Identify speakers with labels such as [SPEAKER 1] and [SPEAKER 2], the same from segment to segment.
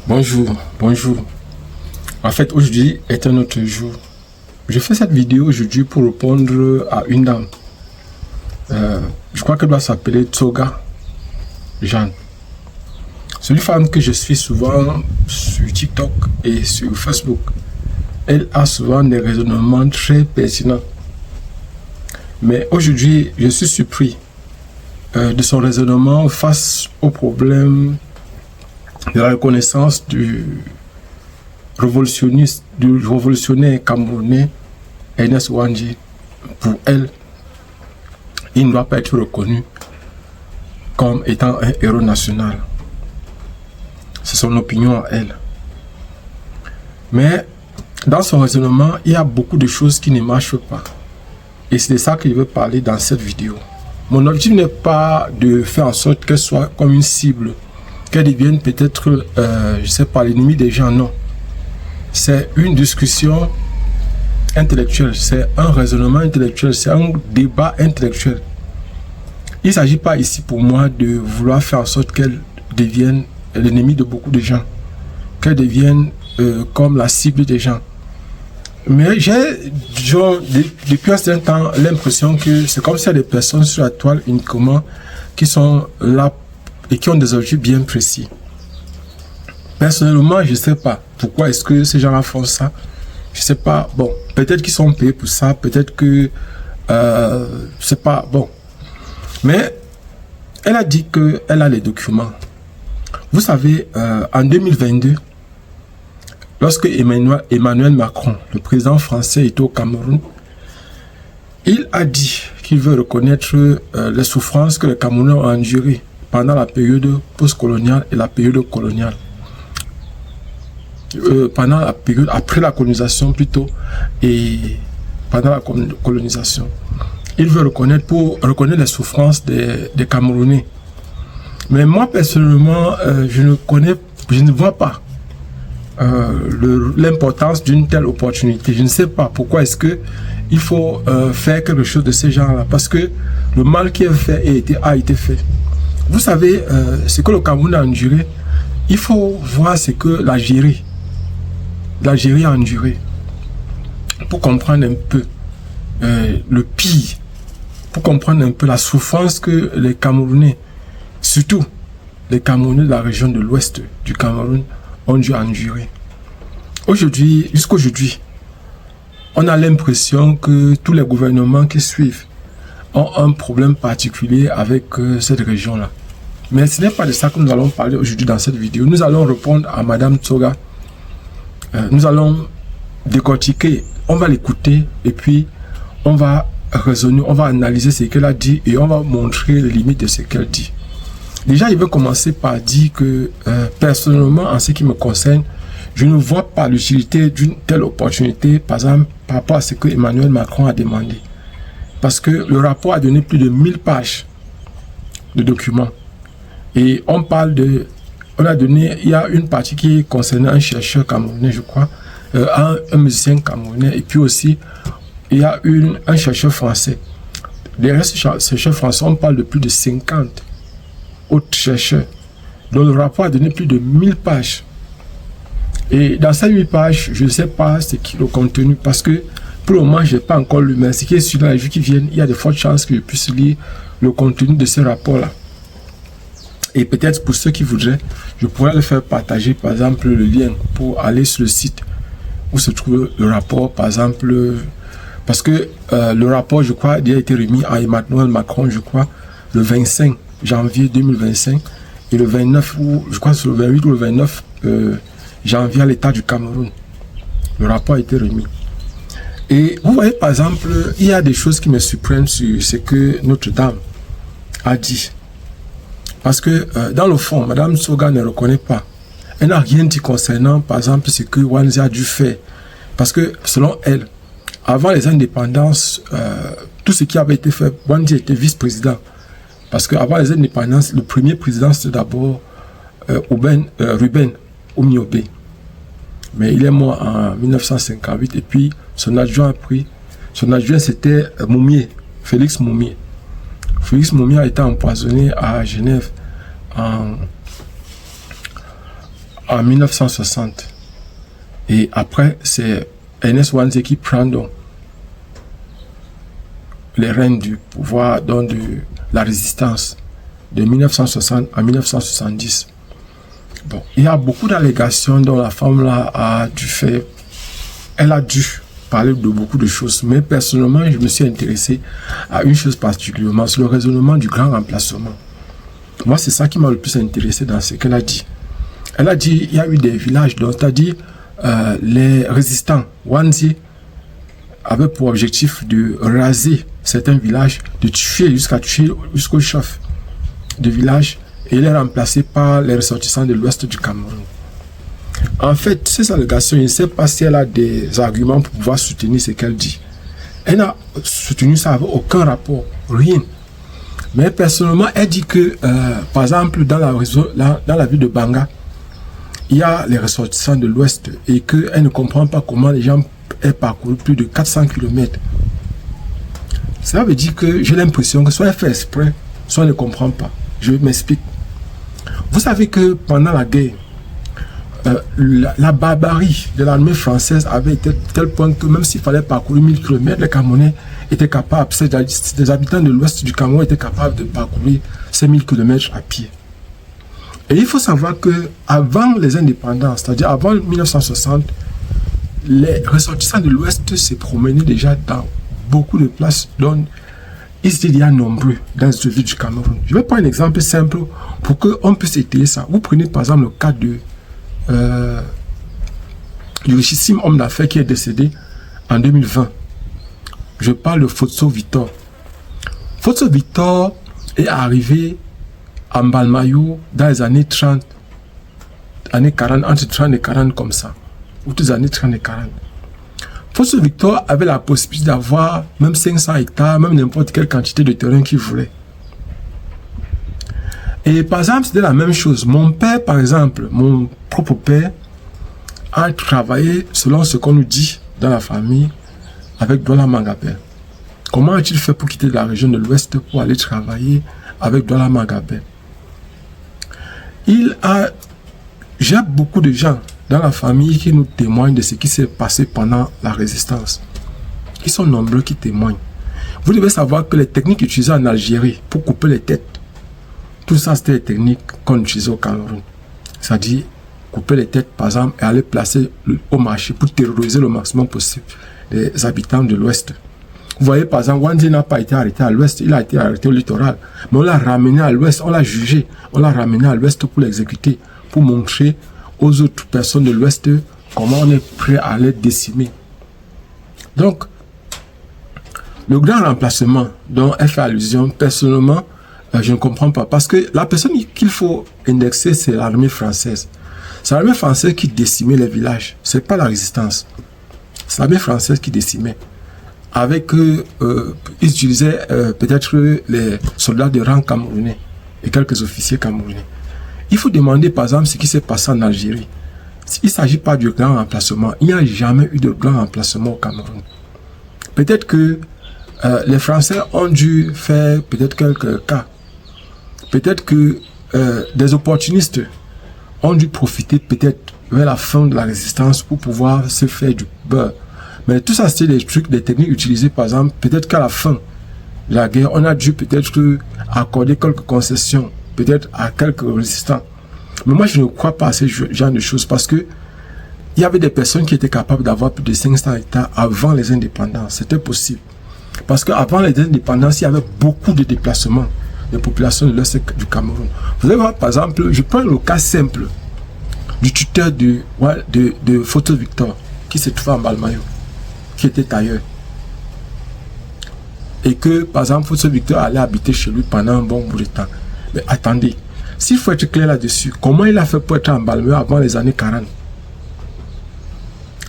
[SPEAKER 1] Bonjour, bonjour. En fait, aujourd'hui est un autre jour. Je fais cette vidéo aujourd'hui pour répondre à une dame. Je crois qu'elle doit s'appeler Tsoga Jeanne. C'est une femme que je suis souvent sur TikTok et sur Facebook. Elle a souvent des raisonnements très pertinents. Mais aujourd'hui, je suis surpris de son raisonnement face au problème de la reconnaissance du révolutionnaire camerounais Ernest Ouandji. Pour elle, il ne doit pas être reconnu comme étant un héros national. C'est son opinion à elle. Mais dans son raisonnement, il y a beaucoup de choses qui ne marchent pas. Et c'est de ça que je veux parler dans cette vidéo. Mon objectif n'est pas de faire en sorte qu'elle soit comme une cible, qu'elle devienne peut-être, je sais pas, l'ennemi des gens, non. C'est une discussion intellectuelle, c'est un raisonnement intellectuel, c'est un débat intellectuel. Il ne s'agit pas ici pour moi de vouloir faire en sorte qu'elle devienne l'ennemi de beaucoup de gens, qu'elle devienne comme la cible des gens. Mais j'ai, depuis un certain temps, l'impression que c'est comme s'il y a des personnes sur la toile uniquement qui sont là et qui ont des objectifs bien précis. Personnellement, je ne sais pas pourquoi est-ce que ces gens-là font ça. Je ne sais pas. Bon, peut-être qu'ils sont payés pour ça, peut-être que je ne sais pas. Bon, mais elle a dit qu'elle a les documents. Vous savez, en 2022, lorsque Emmanuel Macron, le président français, était au Cameroun, il a dit qu'il veut reconnaître les souffrances que les Camerounais ont endurées pendant la période postcoloniale et la période coloniale. Pendant la période après la colonisation plutôt, et pendant la colonisation. Il veut reconnaître, pour reconnaître les souffrances des Camerounais. Mais moi, personnellement, je ne vois pas l'importance d'une telle opportunité. Je ne sais pas pourquoi est-ce que il faut faire quelque chose de ces gens-là. Parce que le mal qui est fait a été fait. Vous savez, ce que le Cameroun a enduré, il faut voir ce que l'Algérie a enduré. Pour comprendre un peu le pire, pour comprendre un peu la souffrance que les Camerounais, surtout les Camerounais de la région de l'ouest du Cameroun, ont dû endurer. Aujourd'hui, jusqu'aujourd'hui, on a l'impression que tous les gouvernements qui suivent ont un problème particulier avec cette région-là. Mais ce n'est pas de ça que nous allons parler aujourd'hui dans cette vidéo. Nous allons répondre à Madame Tsoga. Nous allons décortiquer, on va l'écouter et puis on va raisonner, on va analyser ce qu'elle a dit et on va montrer les limites de ce qu'elle dit. Déjà, il veut commencer par dire que personnellement, en ce qui me concerne, je ne vois pas l'utilité d'une telle opportunité, par exemple, par rapport à ce que Emmanuel Macron a demandé. Parce que le rapport a donné plus de 1000 pages de documents. Et on parle de... On a donné... Il y a une partie qui concernait un chercheur camerounais, je crois, un musicien camerounais, et puis aussi, il y a un chercheur français. Derrière ce chercheur français, on parle de plus de 50 autres chercheurs. Donc le rapport a donné plus de 1000 pages. Et dans ces 1000 pages, je ne sais pas ce qui est le contenu, parce que pour le moment, je n'ai pas encore lu, mais ce qui est sur dans les jours qui viennent, il y a de fortes chances que je puisse lire le contenu de ce rapport-là. Et peut-être pour ceux qui voudraient, je pourrais le faire partager, par exemple, le lien pour aller sur le site où se trouve le rapport, par exemple, parce que le rapport, je crois, il a été remis à Emmanuel Macron, je crois, le 25 janvier 2025, et le 29, ou je crois que c'est le 28 ou le 29 janvier à l'État du Cameroun. Le rapport a été remis. Et vous voyez, par exemple, il y a des choses qui me surprennent sur ce que Notre-Dame a dit. Parce que dans le fond, Mme Tsoga ne reconnaît pas. Elle n'a rien dit concernant, par exemple, ce que Ouandji a dû faire. Parce que, selon elle, avant les indépendances, tout ce qui avait été fait, Ouandji était vice-président. Parce qu'avant les indépendances, le premier président, c'était d'abord Ruben Oumiobe. Mais il est mort en 1958 et puis son adjoint a pris. Son adjoint, c'était Moumié, Félix Moumié. Félix Moumié a été empoisonné à Genève en en 1960. Et après, c'est Ernest Wanze qui prend donc les rênes du pouvoir, donc de la résistance, de 1960 à 1970. Bon, il y a beaucoup d'allégations dont la femme là a dû faire. Elle a dû parler de beaucoup de choses, mais personnellement, je me suis intéressé à une chose particulièrement, c'est le raisonnement du grand remplacement. Moi, c'est ça qui m'a le plus intéressé dans ce qu'elle a dit. Elle a dit il y a eu des villages, donc c'est-à-dire les résistants, Wanze avait pour objectif de raser certains villages, de tuer jusqu'au chef de village, et les remplacer par les ressortissants de l'ouest du Cameroun. En fait, ces allégations, je ne sais pas si elle a des arguments pour pouvoir soutenir ce qu'elle dit. Elle n'a soutenu ça avec aucun rapport, rien. Mais personnellement, elle dit que, par exemple, dans la ville de Banga, il y a les ressortissants de l'Ouest et qu'elle ne comprend pas comment les gens aient parcouru plus de 400 km. Ça veut dire que j'ai l'impression que soit elle fait exprès, soit elle ne comprend pas. Je m'explique. Vous savez que pendant la guerre, la barbarie de l'armée française avait été tel point que même s'il fallait parcourir 1000 km, les Camerounais étaient capables, les habitants de l'ouest du Cameroun étaient capables de parcourir ces 1000 km à pied. Et il faut savoir que avant les indépendances, c'est-à-dire avant 1960, les ressortissants de l'ouest se promenaient déjà dans beaucoup de places dont ils étaient déjà nombreux dans cette ville du Cameroun. Je vais prendre un exemple simple pour qu'on puisse étayer ça. Vous prenez par exemple le cas du richissime homme d'affaires qui est décédé en 2020. Je parle de Fotso Victor. Fotso Victor est arrivé à Mbalmayou dans les années 30, années 40, entre 30 et 40 comme ça, ou toutes les années 30 et 40. Fotso Victor avait la possibilité d'avoir même 500 hectares, même n'importe quelle quantité de terrain qu'il voulait. Et par exemple, c'était la même chose. Mon père, par exemple, mon propre père, a travaillé selon ce qu'on nous dit dans la famille avec Douala Mangabé. Comment a-t-il fait pour quitter la région de l'Ouest pour aller travailler avec Douala Mangabé? J'ai beaucoup de gens dans la famille qui nous témoignent de ce qui s'est passé pendant la résistance. Ils sont nombreux qui témoignent. Vous devez savoir que les techniques utilisées en Algérie pour couper les têtes, tout ça, c'était les techniques qu'on utilisait au Cameroun. C'est-à-dire couper les têtes, par exemple, et aller placer au marché pour terroriser le maximum possible les habitants de l'Ouest. Vous voyez, par exemple, Wanze n'a pas été arrêté à l'Ouest, il a été arrêté au littoral. Mais on l'a ramené à l'Ouest, on l'a jugé, on l'a ramené à l'Ouest pour l'exécuter, pour montrer aux autres personnes de l'Ouest comment on est prêt à les décimer. Donc, le grand remplacement dont elle fait allusion, personnellement, je ne comprends pas. Parce que la personne qu'il faut indexer, c'est l'armée française. C'est l'armée française qui décimait les villages. Ce n'est pas la résistance. C'est l'armée française qui décimait. Avec ils utilisaient peut-être les soldats de rang camerounais et quelques officiers camerounais. Il faut demander par exemple ce qui s'est passé en Algérie. Il ne s'agit pas du grand remplacement. Il n'y a jamais eu de grand remplacement au Cameroun. Peut-être que les Français ont dû faire peut-être quelques cas. Peut-être que des opportunistes ont dû profiter peut-être vers la fin de la résistance pour pouvoir se faire du beurre. Mais tout ça, c'était des trucs, des techniques utilisées, par exemple, peut-être qu'à la fin de la guerre, on a dû peut-être accorder quelques concessions, peut-être à quelques résistants. Mais moi, je ne crois pas à ce genre de choses parce que il y avait des personnes qui étaient capables d'avoir plus de 500 hectares avant les indépendances. C'était possible. Parce qu'avant les indépendances, il y avait beaucoup de déplacements des populations de l'Est du Cameroun. Vous allez voir, par exemple, je prends le cas simple du tuteur de Fotso Victor, qui se trouvait en Mbalmayou, qui était ailleurs. Et que, par exemple, Fotso Victor allait habiter chez lui pendant un bon bout de temps. Mais attendez, s'il faut être clair là-dessus, comment il a fait pour être en Mbalmayou avant les années 40?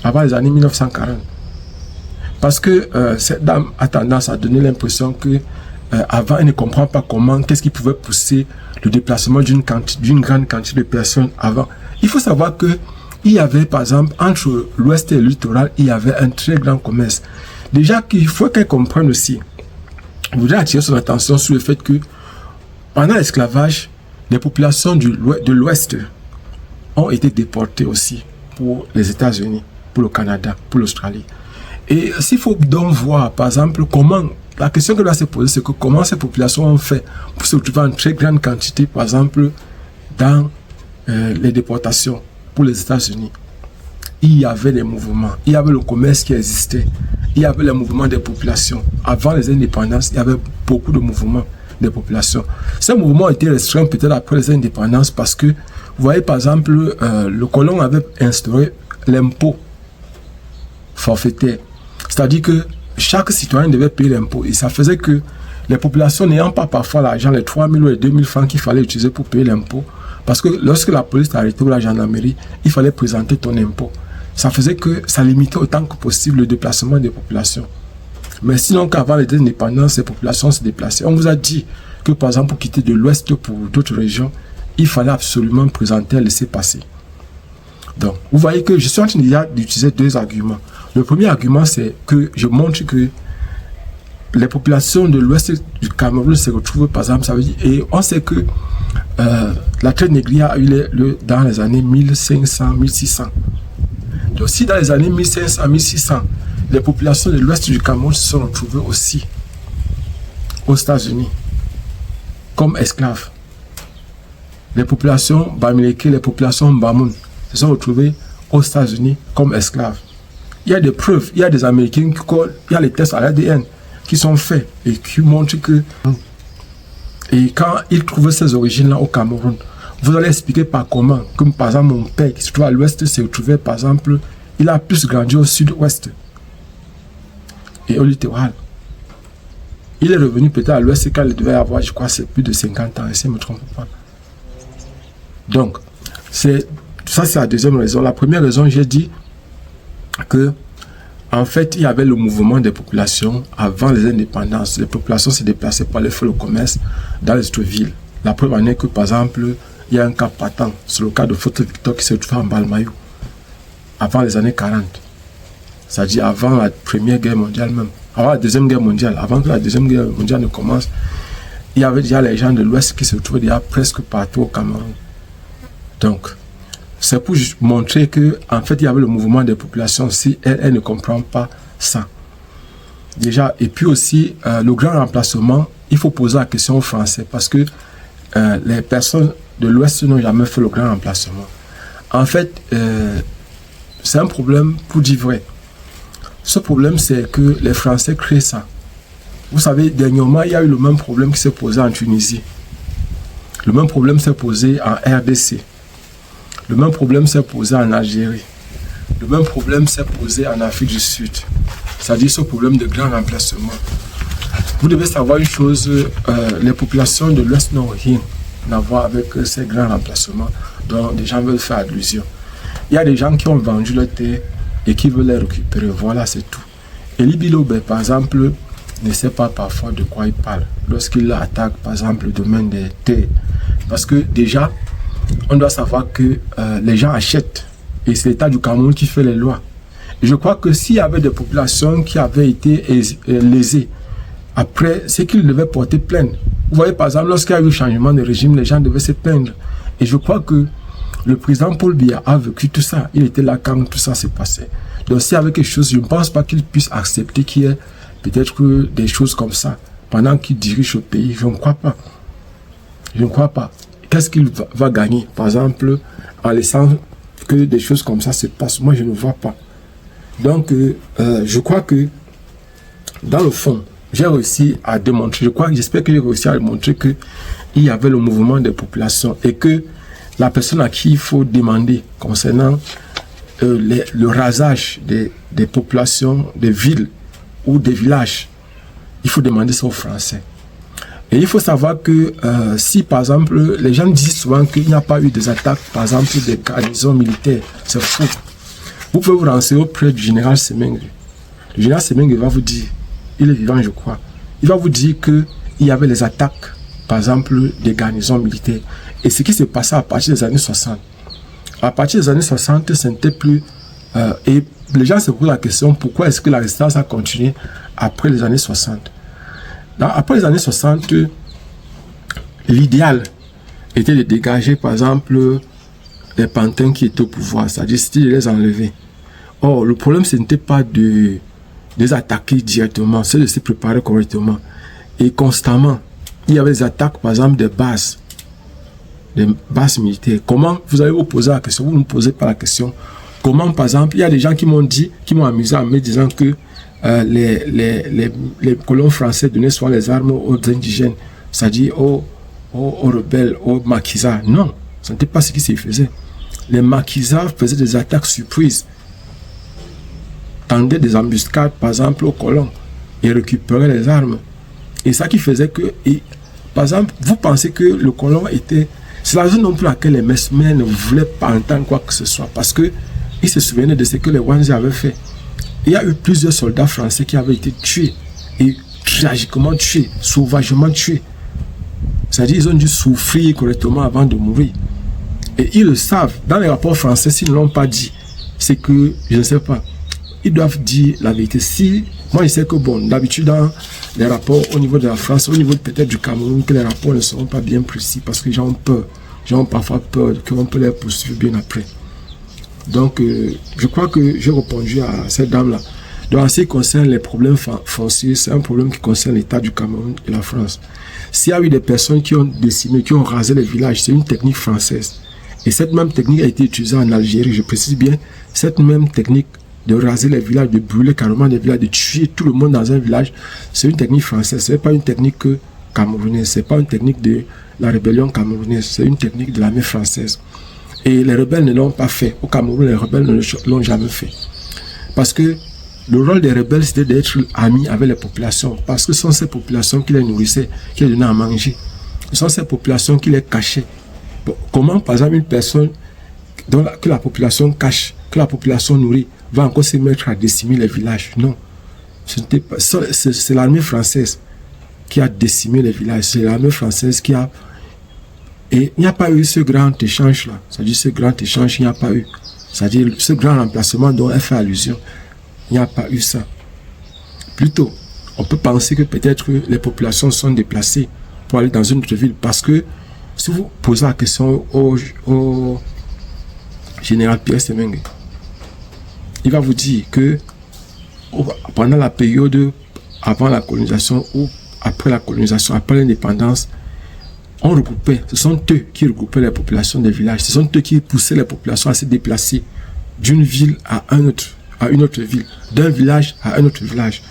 [SPEAKER 1] Avant les années 1940? Parce que cette dame a tendance à donner l'impression que avant, elle ne comprend pas comment, qu'est-ce qui pouvait pousser le déplacement d'une grande quantité de personnes avant. Il faut savoir que il y avait, par exemple, entre l'Ouest et le littoral, il y avait un très grand commerce. Déjà, qu'il faut qu'elle comprenne aussi. Je voudrais attirer son attention sur le fait que, pendant l'esclavage, les populations de l'Ouest ont été déportés aussi pour les États-Unis, pour le Canada, pour l'Australie. Et s'il faut donc voir, par exemple, comment, la question que doit se poser, c'est que comment ces populations ont fait pour se retrouver en très grande quantité, par exemple, dans les déportations pour les États-Unis. Il y avait des mouvements, il y avait le commerce qui existait, il y avait les mouvements des populations. Avant les indépendances, il y avait beaucoup de mouvements des populations. Ces mouvements ont été restreints peut-être après les indépendances parce que, vous voyez, par exemple, le colon avait instauré l'impôt forfaitaire. C'est-à-dire que chaque citoyen devait payer l'impôt. Et ça faisait que les populations n'ayant pas parfois l'argent, les 3 000 ou les 2 000 francs qu'il fallait utiliser pour payer l'impôt, parce que lorsque la police t'arrêtait ou la gendarmerie, il fallait présenter ton impôt. Ça faisait que ça limitait autant que possible le déplacement des populations. Mais sinon, qu'avant les indépendances, les populations se déplaçaient. On vous a dit que, par exemple, pour quitter de l'Ouest pour d'autres régions, il fallait absolument présenter un laissez-passer. Donc, vous voyez que je suis en train d'utiliser deux arguments. Le premier argument, c'est que je montre que les populations de l'Ouest du Cameroun se retrouvent, par exemple, ça veut dire, et on sait que la traite négrière a eu lieu dans les années 1500-1600. Donc, si dans les années 1500-1600, les populations de l'Ouest du Cameroun se sont retrouvées aussi aux États-Unis comme esclaves, les populations Bamileke, les populations Bamoun se sont retrouvées aux États-Unis comme esclaves. Il y a des preuves, il y a des Américains il y a les tests à l'ADN qui sont faits et qui montrent que et quand ils trouvent ces origines-là au Cameroun, vous allez expliquer par comment, comme par exemple mon père qui se trouve à l'ouest se retrouvait par exemple, il a plus grandi au sud-ouest et au littoral. Il est revenu peut-être à l'ouest quand il devait avoir, je crois, c'est plus de 50 ans, si je ne me trompe pas. Donc, ça c'est la deuxième raison. La première raison, j'ai dit que en fait, il y avait le mouvement des populations avant les indépendances. Les populations se déplaçaient pour aller faire le commerce dans les autres villes. La preuve en est que, par exemple, il y a un cas patent, c'est le cas de Photo Victor qui se trouve en Balmayou, avant les années 40. C'est-à-dire avant la Première Guerre mondiale même, avant la Deuxième Guerre mondiale, avant que la Deuxième Guerre mondiale ne commence, il y avait déjà les gens de l'Ouest qui se trouvaient déjà presque partout au Cameroun. Donc, c'est pour montrer que, en fait, il y avait le mouvement des populations si elle ne comprend pas ça. Déjà, et puis aussi, le grand remplacement, il faut poser la question aux Français parce que les personnes de l'Ouest n'ont jamais fait le grand remplacement. En fait, c'est un problème pour dire vrai. Ce problème, c'est que les Français créent ça. Vous savez, dernièrement, il y a eu le même problème qui s'est posé en Tunisie. Le même problème s'est posé en RDC. Le même problème s'est posé en Algérie. Le même problème s'est posé en Afrique du Sud. C'est-à-dire ce problème de grand remplacement. Vous devez savoir une chose, les populations de l'Ouest n'ont rien à voir avec ces grands remplacements dont des gens veulent faire allusion. Il y a des gens qui ont vendu leur terre et qui veulent les récupérer. Voilà, c'est tout. Elie Bilobe, par exemple, ne sait pas parfois de quoi il parle lorsqu'il attaque, par exemple, le domaine des terres. Parce que déjà, on doit savoir que les gens achètent et c'est l'État du Cameroun qui fait les lois. Et je crois que s'il y avait des populations qui avaient été lésées, après, c'est qu'ils devaient porter plainte. Vous voyez, par exemple, lorsqu'il y a eu le changement de régime, les gens devaient se plaindre. Et je crois que le président Paul Biya a vécu tout ça. Il était là quand tout ça s'est passé. Donc, s'il y avait quelque chose, je ne pense pas qu'il puisse accepter qu'il y ait peut-être des choses comme ça pendant qu'il dirige le pays. Je ne crois pas. Je ne crois pas. Qu'est-ce qu'il va gagner, par exemple, en laissant que des choses comme ça se passent? Moi, je ne vois pas. Donc, je crois que, dans le fond, j'ai réussi à démontrer, j'espère que j'ai réussi à démontrer qu'il y avait le mouvement des populations et que la personne à qui il faut demander concernant le rasage des populations, des villes ou des villages, il faut demander ça aux Français. Et il faut savoir que si, par exemple, les gens disent souvent qu'il n'y a pas eu des attaques, par exemple, des garnisons militaires, c'est faux. Vous pouvez vous renseigner auprès du général Semengue. Le général Semengue va vous dire, il est vivant, je crois, il va vous dire qu'il y avait les attaques, par exemple, des garnisons militaires. Et ce qui s'est passé à partir des années 60. À partir des années 60, ce n'était plus... et les gens se posent la question, pourquoi est-ce que la résistance a continué après les années 60? Après les années 60, l'idéal était de dégager, par exemple, les pantins qui étaient au pouvoir, c'est-à-dire c'était de les enlever. Or, le problème, ce n'était pas de les attaquer directement, c'est de se préparer correctement. Et constamment, il y avait des attaques, par exemple, des bases militaires. Comment, vous allez vous poser la question, vous ne me posez pas la question. Comment, par exemple, il y a des gens qui m'ont amusé en me disant que les colons français donnaient soit les armes aux indigènes, c'est-à-dire aux rebelles, aux maquisards. Non, ce n'était pas ce qui se faisait. Les maquisards faisaient des attaques surprises, tendaient des embuscades, par exemple, aux colons, et récupéraient les armes. Et ça qui faisait que, par exemple, vous pensez que le colon était... C'est la raison pour laquelle les Mesmer ne voulaient pas entendre quoi que ce soit, parce qu'ils se souvenaient de ce que les Wanzi avaient fait. Il y a eu plusieurs soldats français qui avaient été tués, et tragiquement tués, sauvagement tués. C'est-à-dire qu'ils ont dû souffrir correctement avant de mourir. Et ils le savent. Dans les rapports français, s'ils ne l'ont pas dit, c'est que, je ne sais pas, ils doivent dire la vérité. Si, moi je sais que bon, d'habitude dans les rapports au niveau de la France, au niveau peut-être du Cameroun, que les rapports ne seront pas bien précis parce que les gens ont peur. Les gens ont parfois peur qu'on peut les poursuivre bien après. Donc, je crois que j'ai répondu à cette dame-là. Donc, en ce qui concerne les problèmes fonciers, c'est un problème qui concerne l'État du Cameroun et la France. S'il y a eu des personnes qui ont décimé, qui ont rasé les villages, c'est une technique française. Et cette même technique a été utilisée en Algérie, je précise bien, cette même technique de raser les villages, de brûler carrément les villages, de tuer tout le monde dans un village, c'est une technique française, ce n'est pas une technique camerounaise, ce n'est pas une technique de la rébellion camerounaise, c'est une technique de l'armée française. Et les rebelles ne l'ont pas fait. Au Cameroun, les rebelles ne l'ont jamais fait. Parce que le rôle des rebelles, c'était d'être amis avec les populations. Parce que ce sont ces populations qui les nourrissaient, qui les donnaient à manger. Ce sont ces populations qui les cachaient. Bon, comment, par exemple, une personne que la population cache, que la population nourrit, va encore se mettre à décimer les villages? Non. C'est l'armée française qui a décimé les villages. C'est l'armée française qui a... Et il n'y a pas eu ce grand échange-là. C'est-à-dire ce grand échange, il n'y a pas eu. C'est-à-dire ce grand remplacement dont elle fait allusion. Il n'y a pas eu ça. Plutôt, on peut penser que peut-être les populations sont déplacées pour aller dans une autre ville. Parce que si vous posez la question au général Pierre Semengue, il va vous dire que pendant la période avant la colonisation ou après la colonisation, après l'indépendance, on regroupait, ce sont eux qui regroupaient les populations des villages, ce sont eux qui poussaient les populations à se déplacer d'une ville à une autre ville, d'un village à un autre village.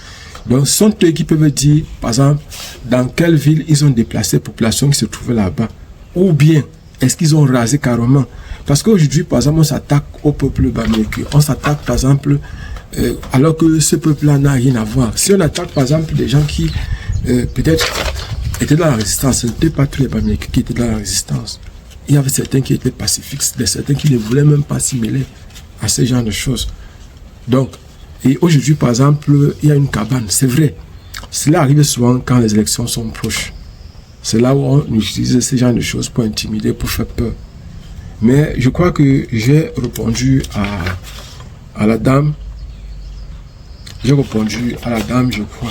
[SPEAKER 1] Donc ce sont eux qui peuvent dire, par exemple, dans quelle ville ils ont déplacé les populations qui se trouvaient là-bas, ou bien est-ce qu'ils ont rasé carrément. Parce qu'aujourd'hui, par exemple, on s'attaque au peuple bamileke, on s'attaque par exemple, alors que ce peuple-là n'a rien à voir. Si on attaque par exemple des gens qui peut-être étaient dans la résistance, ce n'était pas tous les Bamileke qui étaient dans la résistance. Il y avait certains qui étaient pacifiques, certains qui ne voulaient même pas s'y mêler à ce genre de choses. Donc, et aujourd'hui, par exemple, il y a une cabane, c'est vrai. Cela arrive souvent quand les élections sont proches. C'est là où on utilise ce genre de choses pour intimider, pour faire peur. Mais je crois que j'ai répondu à la dame. J'ai répondu à la dame, je crois.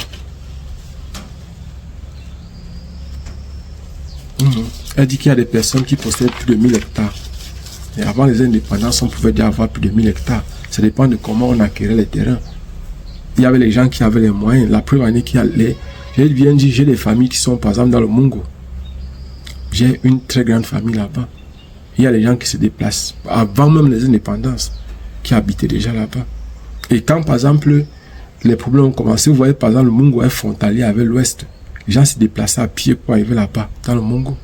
[SPEAKER 1] Elle dit qu'il y a des personnes qui possèdent plus de 1000 hectares. Et avant les indépendances, on pouvait déjà avoir plus de 1000 hectares. Ça dépend de comment on acquérait les terrains. Il y avait les gens qui avaient les moyens. La première année qui allait, j'ai bien dit, j'ai des familles qui sont par exemple dans le Mungo. J'ai une très grande famille là-bas. Il y a des gens qui se déplacent avant même les indépendances, qui habitaient déjà là-bas. Et quand par exemple les problèmes ont commencé, vous voyez par exemple le Mungo est frontalier avec l'Ouest. Les gens se déplaçaient à pied pour arriver là-bas, dans le Mungo.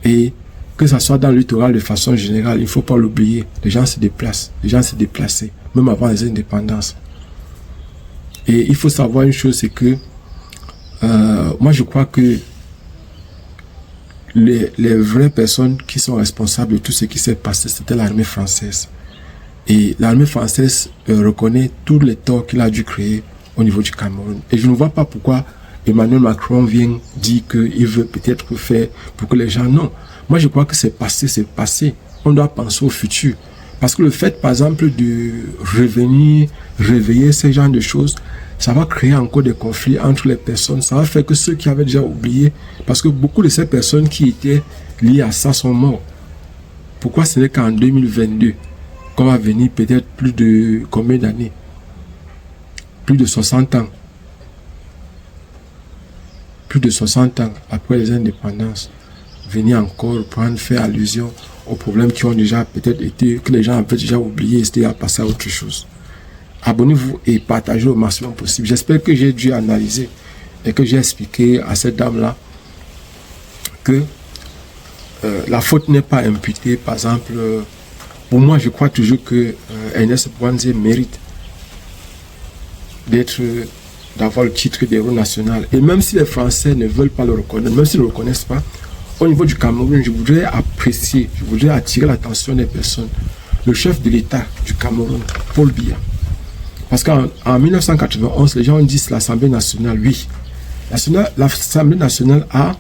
[SPEAKER 1] Et que ce soit dans le littoral de façon générale, il ne faut pas l'oublier. Les gens se déplacent, les gens se déplaçaient, même avant les indépendances. Et il faut savoir une chose, c'est que moi je crois que les vraies personnes qui sont responsables de tout ce qui s'est passé, c'était l'armée française. Et l'armée française reconnaît tous les torts qu'il a dû créer au niveau du Cameroun. Et je ne vois pas pourquoi Emmanuel Macron vient dire qu'il veut peut-être faire pour que les gens... Non, moi je crois que c'est passé, c'est passé. On doit penser au futur. Parce que le fait, par exemple, de revenir, réveiller ce genre de choses, ça va créer encore des conflits entre les personnes. Ça va faire que ceux qui avaient déjà oublié, parce que beaucoup de ces personnes qui étaient liées à ça sont morts. Pourquoi ce n'est qu'en 2022 qu'on va venir peut-être plus de combien d'années? Plus de 60 ans. Plus de 60 ans après les indépendances, venir encore faire allusion aux problèmes qui ont déjà peut-être été, que les gens avaient déjà oublié, c'était à passer à autre chose. Abonnez-vous et partagez au maximum possible. J'espère que j'ai dû analyser et que j'ai expliqué à cette dame-là que la faute n'est pas imputée. Par exemple, pour moi, je crois toujours que Ernest Bouanze mérite d'avoir le titre d'héros national. Et même si les Français ne veulent pas le reconnaître, même s'ils ne le reconnaissent pas, au niveau du Cameroun, je voudrais apprécier, je voudrais attirer l'attention des personnes. Le chef de l'État du Cameroun, Paul Biya. Parce qu'en 1991, les gens disent l'Assemblée nationale, oui. L'Assemblée nationale a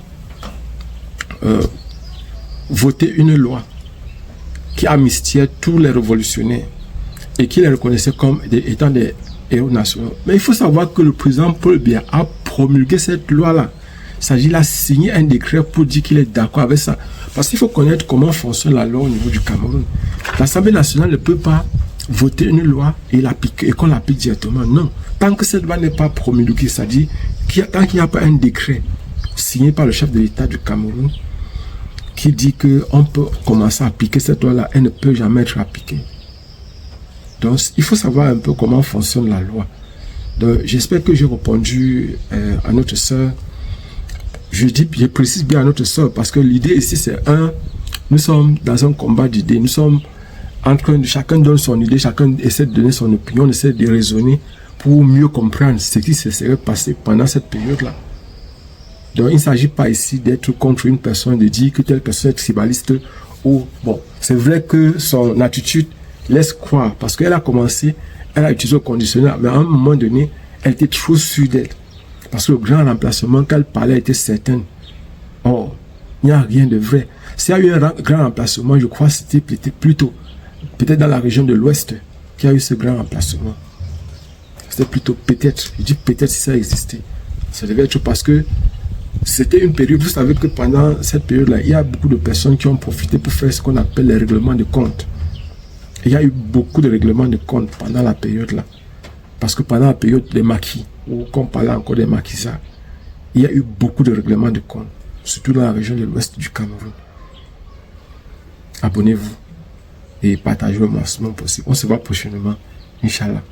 [SPEAKER 1] voté une loi qui amnistiait tous les révolutionnaires et qui les reconnaissait comme étant des héros nationaux. Mais il faut savoir que le président Paul Biya a promulgué cette loi-là. Il s'agit de signer un décret pour dire qu'il est d'accord avec ça. Parce qu'il faut connaître comment fonctionne la loi au niveau du Cameroun. L'Assemblée nationale ne peut pas voter une loi et l'appliquer et qu'on l'applique directement. Non. Tant que cette loi n'est pas promulguée, c'est-à-dire tant qu'il n'y a pas un décret signé par le chef de l'État du Cameroun qui dit qu'on peut commencer à appliquer cette loi-là, elle ne peut jamais être appliquée. Donc, il faut savoir un peu comment fonctionne la loi. Donc, j'espère que j'ai répondu à notre sœur. Je précise bien à notre sœur parce que l'idée ici, c'est nous sommes dans un combat d'idées. Nous sommes en train de, chacun donne son idée, chacun essaie de donner son opinion, on essaie de raisonner pour mieux comprendre ce qui se serait passé pendant cette période-là. Donc, il ne s'agit pas ici d'être contre une personne, de dire que telle personne est tribaliste ou, bon, c'est vrai que son attitude laisse croire, parce qu'elle a commencé, elle a utilisé le conditionnel, mais à un moment donné, elle était trop sûre d'elle. Parce que le grand remplacement qu'elle parlait était certain. Or, il n'y a rien de vrai. S'il y a eu un grand remplacement, je crois que c'était plutôt, peut-être dans la région de l'Ouest, qu'il y a eu ce grand remplacement. C'était plutôt peut-être, je dis peut-être si ça existait. Ça devait être parce que c'était une période, vous savez que pendant cette période-là, il y a beaucoup de personnes qui ont profité pour faire ce qu'on appelle les règlements de compte. Il y a eu beaucoup de règlements de compte pendant la période-là. Parce que pendant la période des maquis, ou qu'on parlait encore des maquisards, il y a eu beaucoup de règlements de compte, surtout dans la région de l'ouest du Cameroun. Abonnez-vous et partagez au maximum possible. On se voit prochainement, Inch'Allah.